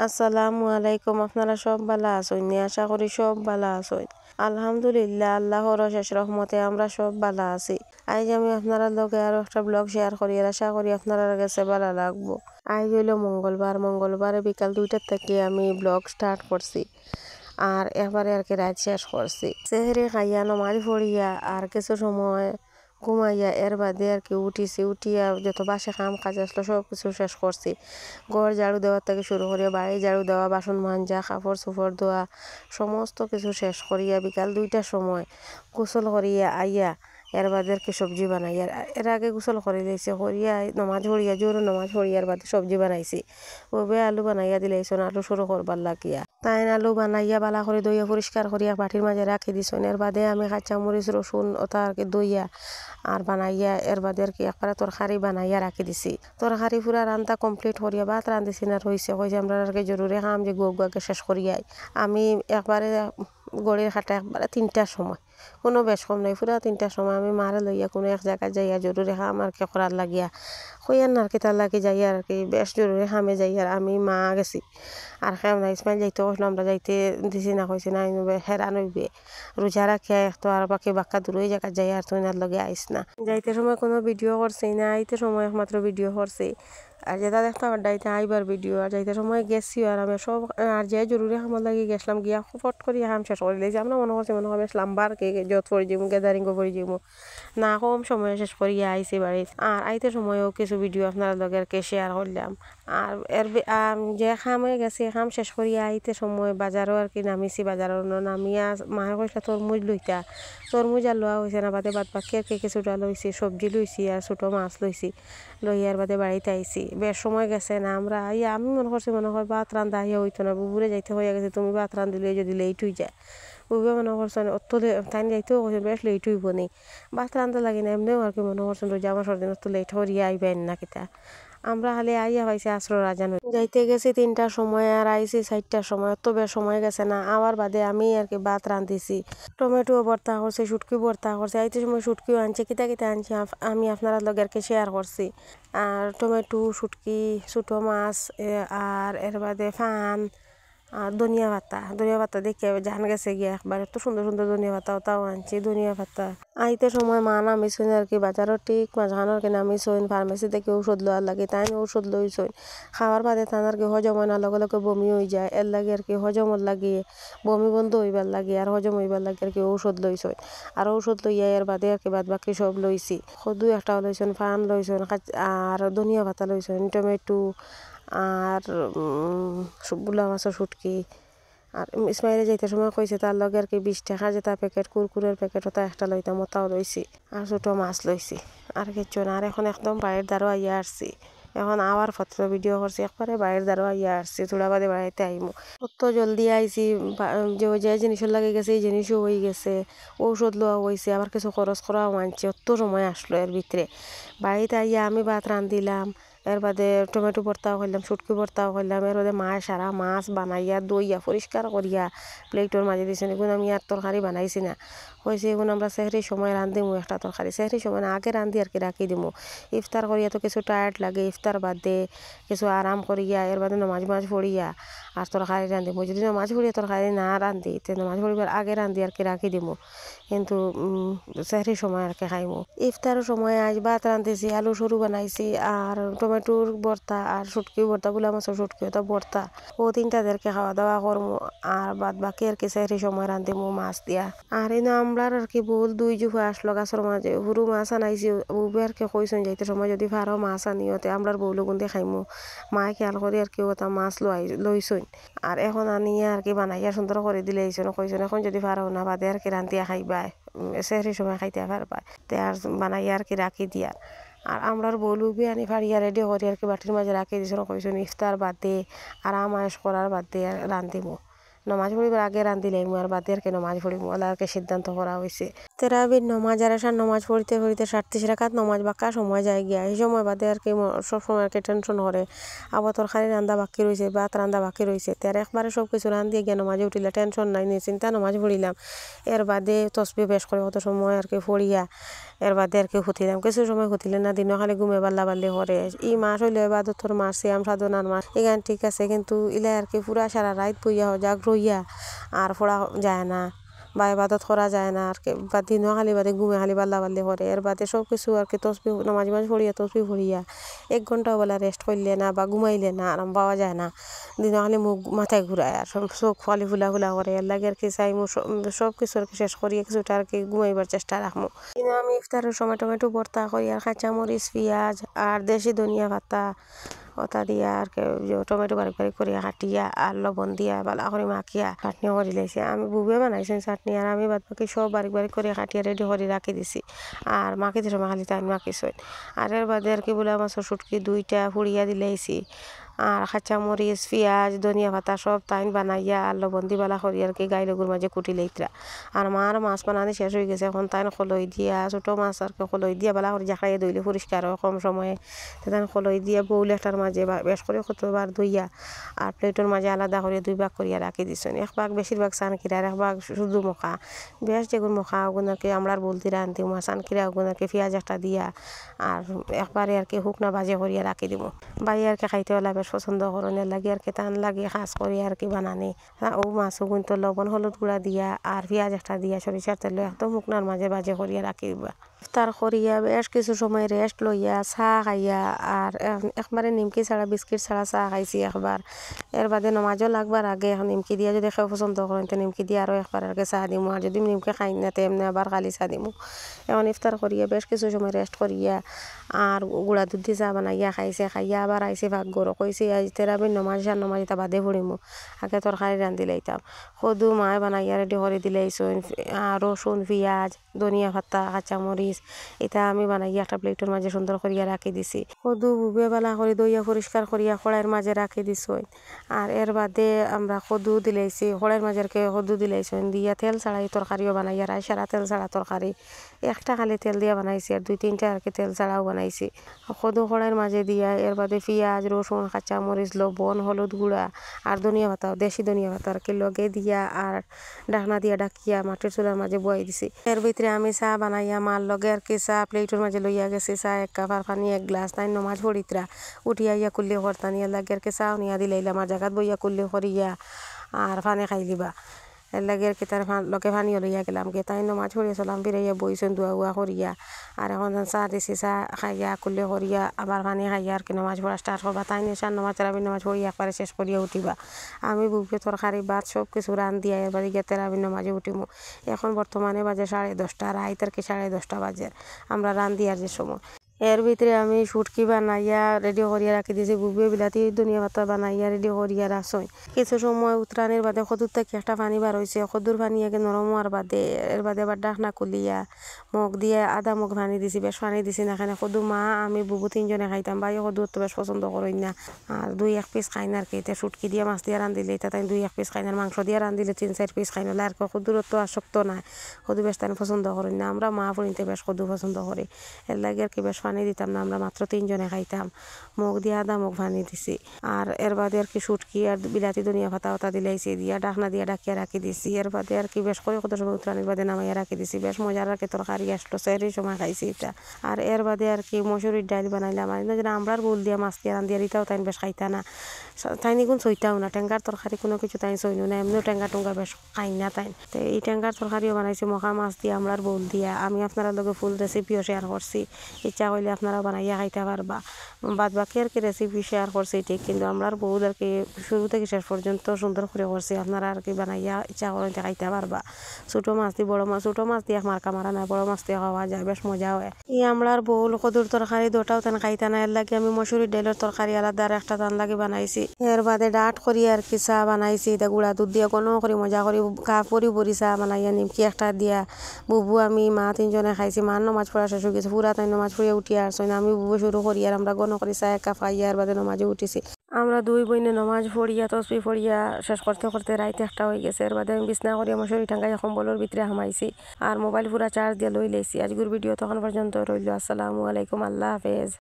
আসসালামু আলাইকুম। আপনারা সব ভালো আছেন? আশা করি সব ভালো আছেন। আলহামদুলিল্লাহ, আল্লাহর অশেষ রহমতে আমরা সব ভালো আছি। আজ আমি আপনারা লগে আরো একটা ব্লগ শেয়ার করি, আর আশা করি আপনারা কাছে ভালো লাগবো। আজ হইল মঙ্গলবারে বিকাল 2টার থেকে আমি ব্লগ স্টার্ট করছি, আর একবারে আর কি রাত শেষ করছি। সেহরি খাইয়া নমাজ পড়িয়া আর কিছু সময় ঘুমাইয়া এর বাদে আর কি উঠিয়া যত বাসে কাম কাজ আসলো সব কিছু শেষ করছি। ঘর ঝাড়ু দেওয়ার থেকে শুরু করিয়া বাড়ি ঝাড়ু দেওয়া, বাসন মাজা, কাপড় চোপড় ধোয়া, সমস্ত কিছু শেষ করিয়া বিকাল 2টার সময় গোসল করিয়া আইয়া এর বাদে আর কি সবজি বানাইয়া, এর আগে গোসল করে দিয়েছে করিয়া নমাজ পড়িয়া জোর নমাজ পড়িয়ার বাদে সবজি বানাইছি। ওবে আলু বানাইয়া দিলাইছন, আলু শুরু করবার লাগিয়া তাই আলু বানাইয়া বালা করে দইয়া পরিষ্কার করিয়া বাটির মাঝে রাখি দিছন। এর বাদে আমি কাঁচামরিচ রসুন ওটা আর কি দইয়া আর বানাইয়া এর বাদে আর কি একবারে তরকারি বানাইয়া রাখি দিছি। তরকারি পুরা রান্না কমপ্লিট করিয়া ভাত রাঁধিছি না রয়েছে, কইছে আমরা আর কি জরুরি কাম যে গুয়াকে শেষ করিয়াই আমি একবারে গড়ির খাটা একবারে 3টার সময়, কোনো বেশ কম নাই, পুরা 3টার সময় আমি মারে লইয়া কোনো এক জায়গায় যাইয়া জরুরি কাম আর কি করার লাগিয়া কইয়ার না আর কি তার লাগি যাইয়া আর কি বেশ জরুরি কামে যাইয়ার আমি মা গেছি। আর কেউ না ইসমাইল যাইতে কইলো, আমরা যাইতে দিছি না, কইছে না হেরান হইবে রোজা রাখিয়া তো আর বাকি বাক্কা দূরই জায়গা যাই, আর তুই আর লগে আইস না। যাইতে সময় কোনো ভিডিও করছি না, আইতে সময় একমাত্র ভিডিও করছি। আর যেটা দেখতাম ডাইতে আইবার ভিডিও, আর যাইতে সময় গেছি আর আমি সব আর যে জরুরি কামত লাগি গেছিলাম গিয়া ফট করিয়া কাম শেষ করে দিয়েছি। আমরা মনে করছি বেশ লাম্বার কে যত পড়ে যাবো গ্যাদারিং করে যাবো না, কম সময়ে শেষ করিয়া আইছি বাড়িতে। আর আইতে সময়ও কিছু ভিডিও আপনার লগে আর কে শেয়ার করলাম। আর এর যে খামে গেছি খাম শেষ করিয়া আইতে সময় বাজারও আর কি নামিছি। বাজারও নামিয়া মায়ে কইসলা তরমুজ লইতা, তরমুজ আর লওয়া হয়েছে না, বাদে বাদ বাকি আর কি কিছুটা লইছি, সবজি লইছি আর ছোটো মাছ লইছি, লইয়ার বাদে বাড়িতে আইছি। বেশ সময় গেছে না, আমরা আইয়া আমি মনে করছি মনে হয় ভাত রান্ধা আইয়া হইতো না, বুবুরে যাইতে হইয়া গেছে, তুমি ভাত রান্ধিলে যদি লেট হয়ে যায়। বুবে মনে করছেন অত তাই যাইতেও কইছে বেশ লেট হইব নি, ভাত রান্ধা লাগি না, এমনিও আর কি মনে করছেন রোজা মাসের দিন তো লেট করিয়া আইবেন না কিতা। আমরা খালি আইয়া পাইছি আসর আজান, যাইতে গেছি 3টার সময় আর আইছি 4টার সময়, তো বেশ সময় গেছে না। আবার বাদে আমি আর কি ভাত রান্ধিছি, টমেটো ভর্তা করছি, শুটকি ভর্তা করছি। আইতে সময় শুটকিও আনছে, কিতা কিতা আনছি আমি আপনারা লগে আর কি শেয়ার করছি। আর টমেটো, শুটকি, ছোটো মাছ, আর এর বাদে ফান আর ধনিয়া পাতা দেখে জান গেছে গিয়া একবার এত সুন্দর সুন্দর ধনিয়া পাতা ওটাও আনছি। ধনিয়া পাতা আইতে সময় মা নামিছইন আর কি বাজারও ঠিক মাঝখানোর কি নামিছইন, ফার্মেসি থেকে ঔষধ লওয়ার লাগে, তাই ঔষধ লইছইন। খাওয়ার বাদে তান আর কি হজম হয় না, লগে লগে বমি হয়ে যায়, এর লাগে আর কি হজমর লাগে বমি বন্ধ হইবার লাগে আর হজম হইবার লাগে আর কি ঔষধ লইছইন। আর ঔষধ লইয়া এর বাদে আর কি বাদ বাকি সব লইছি, দুই একটা লইছইন, ফান লইছইন আর ধনিয়া পাতা লইছইন, টমেটো আর বুলা মাছের শুটকি। আর ইসমাইলে যাইতে সময় কইছে তার লগে আর কি 20 টাকা যেটা প্যাকেট কুরকুরের প্যাকেট ওটা একটা লইতাম, ওটাও লইছি। আর ছোটো মাছ লইছি, আর কিছু না। আর এখন একদম বাড়ির দ্বারও আইয়া আসছি, এখন আবার ফটো ভিডিও করছি, একবারে বাড়ির দ্বারও আইয়া আসছি, থোড়া বাদে বাড়িতে আইমু। অত জলদি আইছি, যে জিনিসের লাগে গেছে এই জিনিসও হয়ে গেছে, ঔষধ লওয়া হয়েছে, আবার কিছু খরচ করাও আনছে, অত সময় আসলো এর ভিতরে। বাড়িতে আইয়া আমি ভাত রান্ধিলাম, এর বাদে টমেটো ভর্তাও করলাম, শুটকি ভর্তাও করলাম, এর বাদে মাছ সারা মাছ বানাইয়া দইয়া পরিষ্কার করিয়া প্লেটের মাঝে দিয়েছেন। এখন আমি আর তরকারি বানাইছি না, হয়েছে এখন আমরা সেহরির সময় রান্ধিমু একটা তরকারি, সেহরির সময় না আগে রান্ধি আর কি রাখি দিমু। ইফতার করিয়া তো কিছু টায়ার্ড লাগে, ইফতার বাদে কিছু আরাম করিয়া এর বাদে নমাজ পড়িয়া আর তরকারি রান্ধিমু। যদি নমাজ পড়িয়া তরকারি না রান্ধি তো নমাজ পড়িবার আগে রান্ধি আর কি রাখি দিমু, কিন্তু সেহরির সময় আর কি খাইমু। ইফতারের সময় আজ ভাত রান্ধিছি, আলু সরু বানাইছি, আর টমেটোর ভর্তা আর শুটকি ভর্তা, বুলা মাছের শুটকি ওটা ভর্তা, ও 3টাদেরকে খাওয়া দাওয়া করমু। আর বাদ বাকি আর কি সেহরির সময় রান্ধিমু মাছ দিয়া। আর এই আমরার আর কি বল 2 জুফা আসলো গাছের মাঝে, হুরু মাছ আনাইছি, বুবে আর কি কইসন যাইতে সময় যদি ফারো মাছ আনিওতে আমরার বউলো গুন্দে খাইমু। মায় খেয়াল করি আর কি ওটা মাছ লইছইন, আর এখন আনিয়া আর কি বানাইয়া সুন্দর করে দিলেইছন, কইসন এখন যদি ফারো না বাদে আর কি রান্ধিয়া খাইবাই, সেহরির সময় খাইতে পারবা, তে আর বানাইয়া আর কি রাখি দিয়া। আর আমরার বউলু বি আনি ফাড়িয়া রেডি করি আর কি বাটির মাঝে রাখি দিয়েছেন, কইসন ইফতার বাদে আর আমায়েশ করার বাদে রান্ধিমু। নমাজ পড়িবার আগে রান্ধিলাই আর বাদে আর কি নমাজ পড়িব ওলা আর কি সিদ্ধান্ত করা হয়েছে। তেরাবির নমাজ আর এসার নমাজ পড়িতে পড়িতে 37 রাকাত নমাজ বাক্কা সময় যায় গিয়া এই সময় বাদে আর কি সব সময় আর কি টেনশন করে আবার তরকারি রান্দা বাকি রয়েছে ভাত রান্দা বাকি রয়েছে তার একবারে সব কিছু রান্ধিয়ে গিয়া নমাজে উঠিলে টেনশন নাই চিন্তা নমাজ পড়িলাম এর বাদে তসবি বেশ করে কত সময় আর কি পড়িয়া এর বাদে আর কি হুতিলাম কিছু সময় হুতিলে না দিনও খালি ঘুমে বাল্লা বাল্লি করে মাস হইলে বাদতর মাস সিয়াম সাধনার মাস এখান ঠিক আছে কিন্তু ইলা আর কি পুরা সারা রাত বইয়া জাগ রইয়া আর পড়া যায় না বা ইবাদত করা যায় না আর কি বা দিনও খালি বাদে ঘুমে খালি বাল্লা বাল্লি করে এর বাদে সব কিছু আর কি তসবি নামাজ পড়িয়া তসবি পড়িয়া 1 ঘন্টা বেলা রেস্ট করলে না বা ঘুমাইলে না আরাম পাওয়া যায় না দিনও খালি মুখ মাথায় ঘুরায় আর চোখ ফালি ফুলা ফুলা করে এর লাগে আর কি চাইমু সব কিছু আর কি শেষ করিয়া কিছুটা আর কি ঘুমাইবার চেষ্টা রাখবো কিন্তু আমি ইফতারের সময় টমেটো ভর্তা করি আর কাঁচামরিচ পেঁয়াজ আর দেশি ধনিয়া পাতা ওটা দিয়া আর কি টমেটো বারিক বারিক করিয়া কাটিয়া আর লবণ দিয়া বালা করে মাখিয়া চাটনি করে লাইছে আমি বুবে বানাইছেন চাটনি আর আমি বাদ বাকি সব বারিক বারিক করে কাটিয়া রেডি করে রাখি দিছি আর মাখিতে সময় খালি তাই মাখিছই আর এর বাদে আর কি বলে মাছের শুটকি 2টা ফুড়িয়া দিলাইছি আর কাঁচামরিচ পেঁয়াজ ধনিয়া পাতা সব তাইন বানাইয়া আর লবণ দি বালা করি আর কি গাই লগুর মাঝে কুটি লইতরা আর মার মাছ বানানি শেষ হয়ে গেছে এখন তাইন খলই দিয়া ছোটো মাছ আর কি খলই দিয়া বালা করে জাকড়াইয়া ধুইলে পরিষ্কার হয় কম সময়ে তাইন খলই দিয়া বউল একটার মাঝে বেশ করে কতবার ধুইয়া আর প্লেটের মাঝে আলাদা করে 2 ভাগ করিয়া রাখি দিছেন 1 ভাগ বেশিরভাগ সানকিরা আর 1 ভাগ শুধু মখা বেশ যেগুন মখা ওগুন আর কি আমরার বলতে রান্তি মা সানকিরা ওগুন আর কি পেঁয়াজ একটা দিয়া আর একবারে আর কি শুকনা ভাজি করিয়া রাখি দিব বাই আর কি খাইতে হলে বেশ পছন্দ করণের লাগে আর কি টান লাগে খাস করি আর কি বানানি ও মাছও কিন্তু লবণ হলুদ গুঁড়া দিয়া আর পেঁয়াজ একটা দিয়া সরিষার তেল একদম শুকনার মাঝে ভাজি করিয়া রাখি দিবা ইফতার করিয়া বেশ কিছু সময় রেস্ট লইয়া চাহ খাইয়া আর একবারে নিমকি ছাড়া বিস্কিট ছাড়া চাহ খাইছি একবার এর বাদে নমাজও লাগবার আগে এখন নিমকি দিয়া যদি কেউ পছন্দ করেন তো নিমকি দিয়া আরও একবার আর কি চাহ দিমু আর যদি নিমকি খাই না তেমনি আবার খালি চাহ দিমু এখন ইফতার করিয়া বেশ কিছু সময় রেস্ট করিয়া আর গুড়া দুধ দিয়ে চাহ বানাইয়া খাইছে খাইয়া আবার আইসি ভাগ গরো কইছি আজ তেরাবির নমাজ আর নমাজ এটা বাদে পড়িমু আগে তরকারি রান্ধি লাইতাম সদু মায়ে বানাইয়া রেডি করে দিলাইছুন রসুন পেঁয়াজ ধনিয়া পাতা কাঁচামরিচ এটা আমি বানাইয়া একটা প্লেটের মাঝে সুন্দর করিয়া রাখি দিছি সদু বুবে বালা করে দইয়া পরিষ্কার করিয়া কড়াইয়ের মাঝে রাখি দিছুন আর এর বাদে আমরা সদু দিলাইছি কড়াইয়ের মাঝে সদু দিলাইছুন দিয়া তেল ছাড়াই তরকারিও বানাইয়া রাই সারা তেল ছাড়া তরকারি একটা খালি তেল দিয়া বানাইছি আর 2-3টা আর কি তেল ছাড়াও বানাইছি সদু কড়াইয়ের মাঝে দিয়া এর বাদে পেঁয়াজ রসুন কাঁচামরিচ লবণ হলুদ গুঁড়া আর ধনিয়া পাতা দেশি ধনিয়া পাতা আর কি লগে দিয়া আর ঢাকনা দিয়া ডাকিয়া মাটির চুলার মাঝে বয়াই দিছি এর ভিতরে আমি চাহ বানাইয়া মার লগে আর কি চাহ প্লেটের মাঝে লইয়া গেছি চাহ 1 কাপ আর পানি 1 গ্লাস তাই নমাজ পড়িতরা উঠিয়া ইয়া কুল্লি করতানিয়া লাগে আর কি চাহ নিয়া দিলাইলাম আর জায়গাত বইয়া কুল্লি করিয়া আর পানি খাই দিবা এর লাগে আর কি তার লগে পানিও লইয়া গেলাম গে তাই নমাজ পড়িয়া চলাম ফিরাইয়া বইছেন দোয়া উয়া করিয়া আর এখন চাহ দিছি চাহ খাইয়া কুল্লি করিয়া আবার পানি খাইয়া আর কি নমাজ পড়া স্টার্ট করবা তাই নিশান নমাজ তেরাবির নমাজ পড়িয়া একবারে শেষ করিয়া উঠিবা আমি বুকে তরকারি ভাত সব কিছু রান্ধিয়া এবার গিয়ে তেরাবির নমাজে উঠিমু এখন বর্তমানে বাজে 10:30 আর রাইত আর কি 10:30 বাজে আমরা রান্ধিয়ার যে সময় এর ভিতরে আমি শুটকি বানাইয়া রেডি করিয়া রাখি দিয়েছি বুবে বিলাতি ধনিয়া পাতা বানাইয়া রেডি করিয়া রাখছই কিছু সময় উতরানির বাদে খদুর থেকে একটা পানি বার হয়েছে খদুর পানি আগে নরম হওয়ার বাদে এর বাদে আবার ডাকনা খুলিয়া মগ দিয়ে আধা মগ পানি দিছি বেশ পানি দিছি না এখানে খদু মা আমি বুবু 3জনে খাইতাম ভাই খদুর তো বেশ পছন্দ করেন না আর 2-1 পিস খাই না আর কি এটা শুটকি দিয়ে মাছ দিয়ে রান্ধিলে এটা তাই 2-1 পিস খাই না মাংস দিয়ে রান্ধিলে 3-4 পিস খাই না আর খদুর তো আসক্ত না খদু বেশ তাই পছন্দ করেন না আমরা মা পড়িতে বেশ খদু পছন্দ করি এর লাগে আর কি বেশ পানি দিতাম না আমরা মাত্র 3জনে খাইতাম মগ দিয়ে আধা মগ পানি দিছি আর এর বাদে আর কি শুটকি আর বিলাতি ধনিয়া পাতা ওটা দিলাইছি দিয়া ডাকনা দিয়া ডাকিয়া রাখি দিছি এর বাদে আর কি বেশ করে কত সময় উতরানির বাদে নামাইয়া রাখি দিছি বেশ মজার আর কি তরকারি আসলো সেই সময় খাইছি এটা আর এর বাদে আর কি মসুরির ডাল বানাইলাম আর যেন আমরার বোল দিয়া মাছ দিয়া রান্ধিয়া দিতাও তাই বেশ খাইতা না তাই নিগুন চইতাও না টেঙ্গার তরকারি কোনো কিছু তাই চইনু না এমনিও টেঙ্গা টুঙ্গা বেশ খাই না তাই তো এই টেঙ্গার তরকারিও বানাইছি মখা মাছ দিয়া আমরার বোল দিয়া আমি আপনারা লগে ফুল রেসিপিও শেয়ার করছি ইচ্ছা করলে আপনারা বানাইয়া খাইতে পারবা বাদ বাকি আর কি রেসিপি শেয়ার করছি ঠিক কিন্তু আমরার বহুত আর কি শুরু থেকে শেষ পর্যন্ত সুন্দর করে করছি আপনারা আর কি বানাইয়া ইচ্ছা করে খাইতে পারবা ছোটো মাছ দিয়ে বড় মাছ ছোটো মাছ দিয়ে মার্কা মারা না বড় মাছ দিয়ে খাওয়া যায় বেশ মজা হয় এই আমরার বহুল কদুর তরকারি দুটাও তেন খাইতে না এর লাগে আমি মসুরির ডালের তরকারি আলাদা আর একটা টান লাগে বানাইছি এর বাদে ডাট করি আর কি চা বানাইছি এটা গুঁড়া দুধ দিয়ে কোনো করি মজা করি গা পরি পরি চা বানাইয়া নিমকি একটা দিয়া বুবু আমি মা 3জনে খাইছি মার নমাজ পড়া শেষ হয়ে গেছে পুরা তাই নমাজ পড়িয়া উঠিয়া আসছে না আমি বুবু শুরু করি আর আমরা গণ করি চা 1 কাপ খাইয়া এর বাদে নমাজে উঠিছি আমরা আমরা দুই বইনে নমাজ পড়িয়া তসবি পড়িয়া শেষ করতে করতে রাইতে একটা হয়ে গেছে। এর বাদে আমি বিছনা করি আমার শরীর ঠাঙ্গাই কম্বলের ভিতরে হামাইছি আর মোবাইল পুরা চার্জ দিয়ে লই লেছি। আজকের ভিডিও তখন পর্যন্ত রইল। আসসালামু আলাইকুম, আল্লাহ হাফেজ।